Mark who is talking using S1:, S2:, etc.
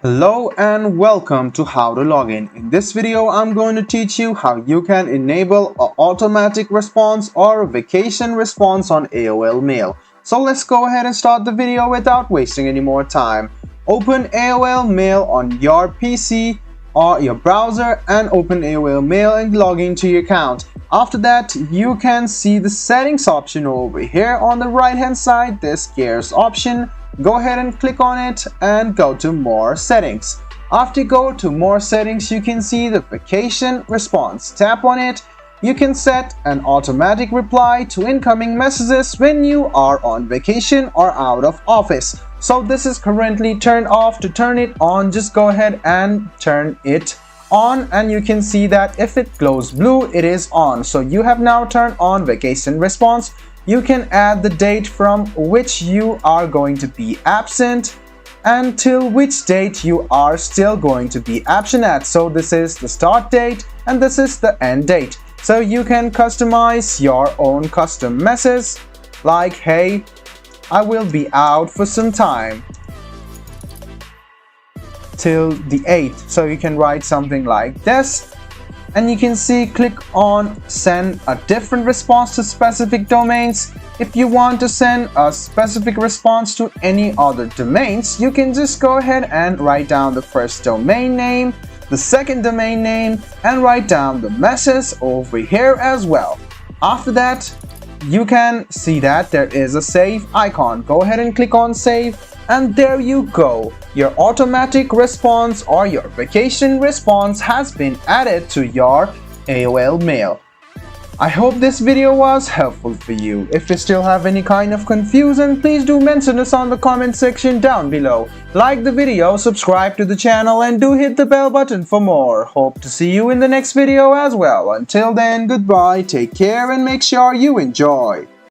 S1: Hello and welcome to How to Login. In this video, I'm going to teach you how you can enable an automatic response or vacation response on AOL Mail. So let's go ahead and start the video without wasting any more time. Open AOL Mail on your PC or your browser and open AOL Mail and log into your account. After that, you can see the settings option over here on the right hand side, this gears option. Go ahead and click on it and go to more settings. After you go to more settings, you can see the vacation response. Tap on it. You can set an automatic reply to incoming messages when you are on vacation or out of office. So this is currently turned off. To turn it on, just go ahead and turn it on, and you can see that if it glows blue, it is on. So you have now turned on vacation response. You can add the date from which you are going to be absent and till which date you are still going to be absent at. So this is the start date and this is the end date. So you can customize your own custom message like, hey, I will be out for some time till the 8th. So you can write something like this. And you can see, click on send a different response to specific domains. If you want to send a specific response to any other domains, you can just go ahead and write down the first domain name, the second domain name, and write down the message over here as well. After that, you can see that there is a save icon. Go ahead and click on save. And there you go. Your automatic response or your vacation response has been added to your AOL Mail. I hope this video was helpful for you. If you still have any kind of confusion, please do mention us on the comment section down below. Like the video, subscribe to the channel, and do hit the bell button for more. Hope to see you in the next video as well. Until then, goodbye, take care, and make sure you enjoy.